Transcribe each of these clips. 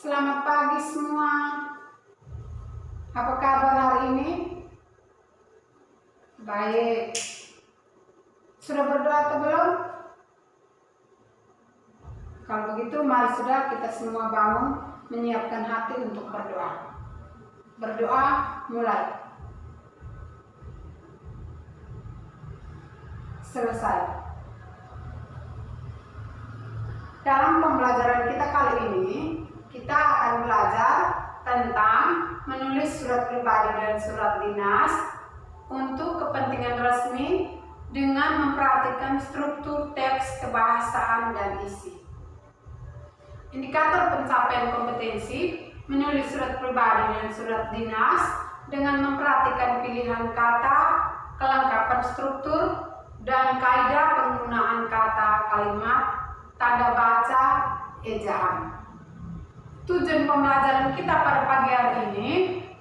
Selamat pagi semua. Apa kabar hari ini? Baik. Sudah berdoa atau belum? Kalau begitu, mari sudah kita semua bangun menyiapkan hati untuk berdoa. Berdoa mulai. Selesai. Dalam pembelajaran kita kali ini, kita akan belajar tentang menulis surat pribadi dan surat dinas untuk kepentingan resmi dengan memperhatikan struktur teks, kebahasaan, dan isi. Indikator pencapaian kompetensi menulis surat pribadi dan surat dinas dengan memperhatikan pilihan kata, kelengkapan struktur, dan kaidah penggunaan kata, kalimat, tanda baca, ejaan. Tujuan pembelajaran kita pada pagi hari ini,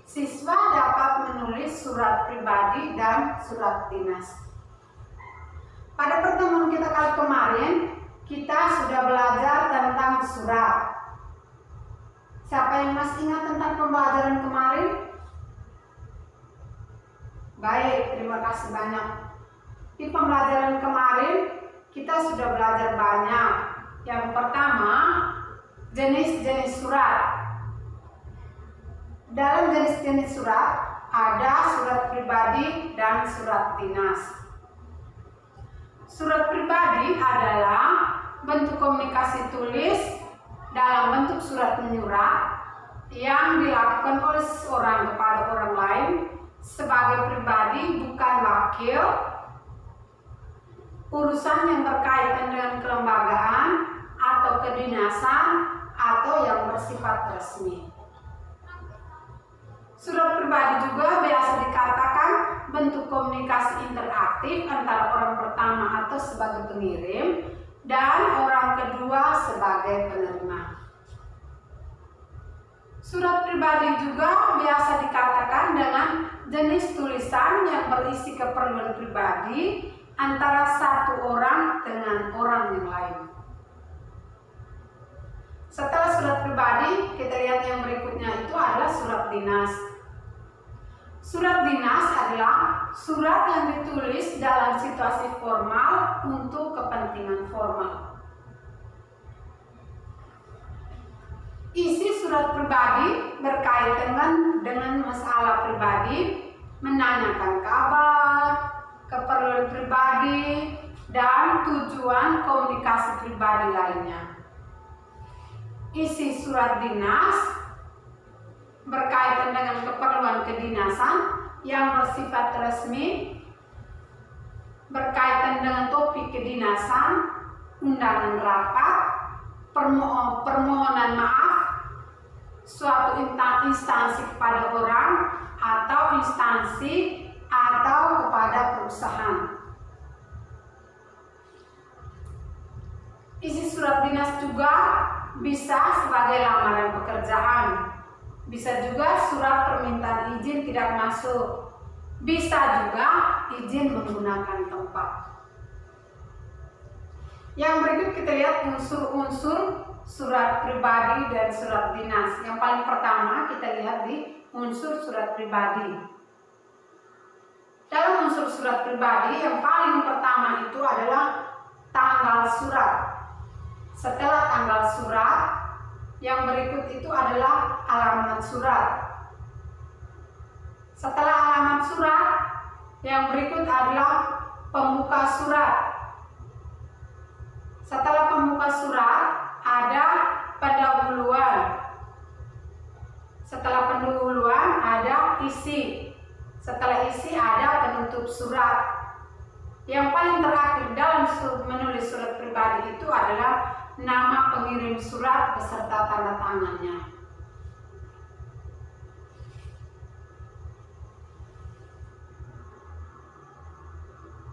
siswa dapat menulis surat pribadi dan surat dinas. Pada pertemuan kita kali kemarin, kita sudah belajar tentang surat. Siapa yang masih ingat tentang pembelajaran kemarin? Baik, terima kasih banyak. Di pembelajaran kemarin, kita sudah belajar banyak. Yang pertama, jenis-jenis surat. Dalam jenis-jenis surat, ada surat pribadi dan surat dinas. Surat pribadi adalah bentuk komunikasi tulis dalam bentuk surat menyurat yang dilakukan oleh seseorang kepada orang lain sebagai pribadi, bukan wakil, urusan yang berkaitan dengan kelembagaan atau kedinasan atau yang bersifat resmi. Surat pribadi juga biasa dikatakan bentuk komunikasi interaktif antara orang pertama atau sebagai pengirim dan orang kedua sebagai penerima. Surat pribadi juga biasa dikatakan dengan jenis tulisan yang berisi keperluan pribadi antara satu orang dengan orang yang lain. Setelah surat pribadi, kita lihat yang berikutnya itu adalah surat dinas. Surat dinas adalah surat yang ditulis dalam situasi formal untuk kepentingan formal. Isi surat pribadi berkaitan dengan masalah pribadi, menanyakan kabar, keperluan pribadi, dan tujuan komunikasi pribadi lainnya. Isi surat dinas berkaitan dengan keperluan kedinasan yang bersifat resmi, berkaitan dengan topik kedinasan, undangan rapat, permohonan maaf, suatu instansi kepada orang atau instansi atau kepada perusahaan. Isi surat dinas juga bisa sebagai lamaran pekerjaan, bisa juga surat permintaan izin tidak masuk, bisa juga izin menggunakan tempat. Yang berikut kita lihat unsur-unsur surat pribadi dan surat dinas. Yang paling pertama kita lihat di unsur surat pribadi. Dalam unsur surat pribadi yang paling pertama itu adalah tanggal surat. Setelah tanggal surat, yang berikut itu adalah alamat surat. Setelah alamat surat, yang berikut adalah pembuka surat. Setelah pembuka surat, ada pendahuluan. Setelah pendahuluan, ada isi. Setelah isi, ada penutup surat. Yang paling terakhir dalam menulis surat pribadi itu adalah nama pengirim surat beserta tanda tangannya.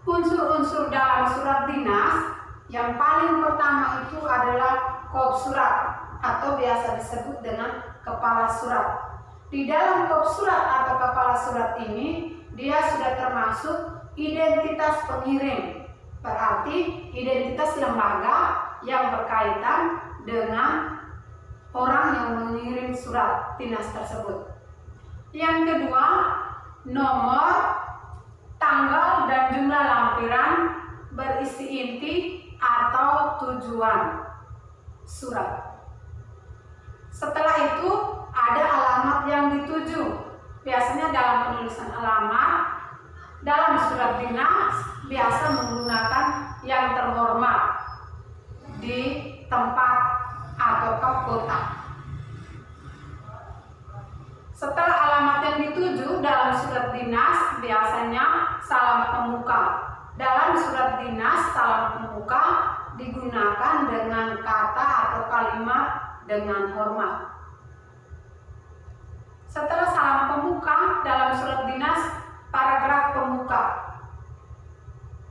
Unsur-unsur dalam surat dinas yang paling pertama itu adalah kop surat atau biasa disebut dengan kepala surat. Di dalam kop surat atau kepala surat ini, dia sudah termasuk identitas pengirim, berarti identitas lembaga yang berkaitan dengan orang yang mengirim mengirim surat dinas tersebut. Yang kedua, nomor, tanggal, dan jumlah lampiran berisi inti atau tujuan surat. Setelah itu ada alamat yang dituju. Biasanya dalam penulisan alamat dalam surat dinas biasa menggunakan yang terhormat di tempat atau kota. Setelah alamat yang dituju dalam surat dinas biasanya salam pemuka. Dalam surat dinas salam pemuka digunakan dengan kata atau kalimat dengan hormat. Setelah salam pemuka dalam surat dinas, paragraf pemuka.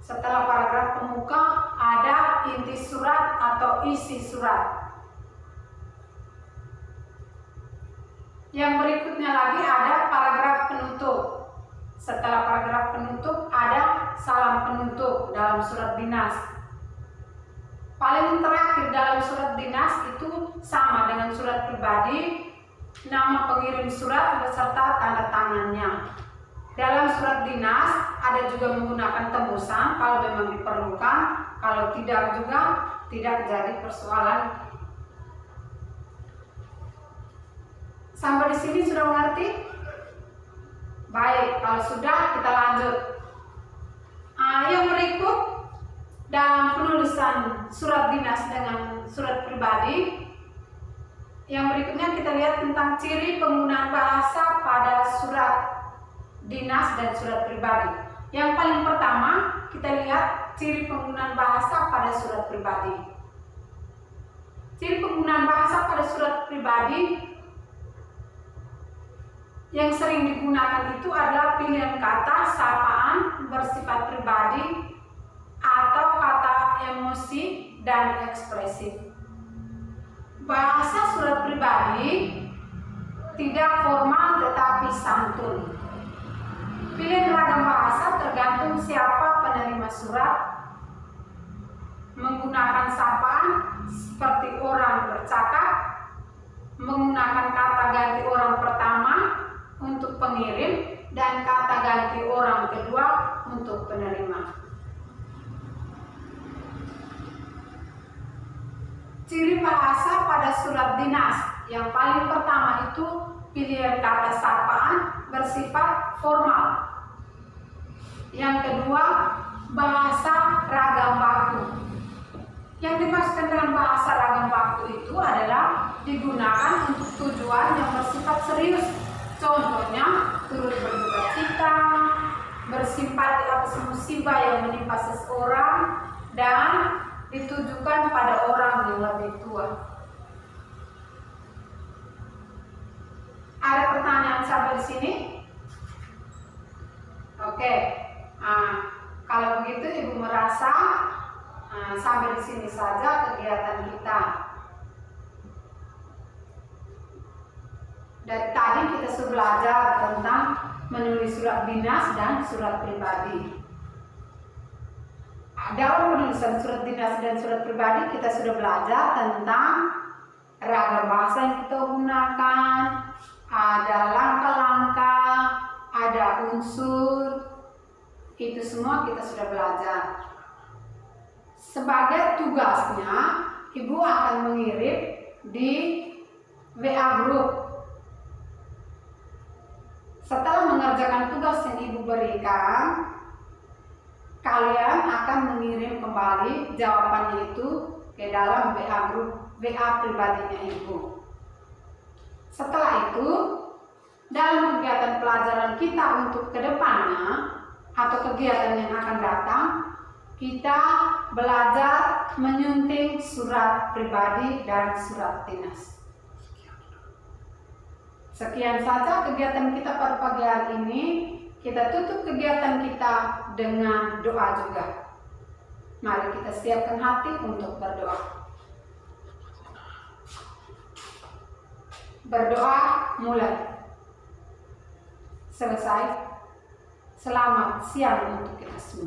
Setelah paragraf pemuka ada inti surat atau isi surat. Yang berikutnya lagi ada paragraf penutup. Setelah paragraf penutup ada salam penutup dalam surat dinas. Paling terakhir dalam surat dinas itu sama dengan surat pribadi, nama pengirim surat beserta tanda tangannya. Dalam surat dinas ada juga menggunakan tembusan kalau memang diperlukan, kalau tidak juga tidak jadi persoalan. Sampai di sini sudah mengerti? Baik, kalau sudah kita lanjut. Yang berikut dalam penulisan surat dinas dengan surat pribadi. Yang berikutnya kita lihat tentang ciri penggunaan bahasa pada surat dinas dan surat pribadi. Yang paling pertama kita lihat ciri penggunaan bahasa pada surat pribadi. Ciri penggunaan bahasa pada surat pribadi yang sering digunakan itu adalah pilihan kata sapaan bersifat pribadi atau kata emosi dan ekspresif. Bahasa surat pribadi tidak formal tetapi santun. Pilihan ragam bahasa tergantung siapa penerima surat. Menggunakan sapaan seperti orang bercakap, menggunakan kata ganti orang pertama untuk pengirim dan kata ganti orang kedua untuk penerima. Ciri bahasa pada surat dinas yang paling pertama itu pilihan kata sapaan bersifat formal. Yang kedua, bahasa ragam baku. Yang dimaksudkan dengan bahasa ragam baku itu adalah digunakan untuk tujuan yang bersifat serius. Contohnya, turut berduka cita, bersimpati atas musibah yang menimpa seseorang, dan ditujukan pada orang yang lebih tua. Ada pertanyaan sampai di sini? Oke. Kalau begitu Ibu merasa sampai di sini saja kegiatan kita. Dari tadi kita sudah belajar tentang menulis surat dinas dan surat pribadi. Dalam penulisan surat dinas dan surat pribadi kita sudah belajar tentang ragam bahasa yang kita gunakan, ada langkah-langkah, ada unsur, itu semua kita sudah belajar. Sebagai tugasnya, Ibu akan mengirim di WA Group. Setelah mengerjakan tugas yang Ibu berikan, kalian akan mengirim kembali jawabannya itu ke dalam WA Group, WA pribadinya Ibu. Setelah itu, dalam kegiatan pelajaran kita untuk kedepannya atau kegiatan yang akan datang, kita belajar menyunting surat pribadi dan surat dinas. Sekian saja kegiatan kita pada pagi hari ini. Kita tutup kegiatan kita dengan doa juga. Mari kita siapkan hati untuk berdoa. Berdoa mulai. Selesai. Selamat siang untuk kita semua.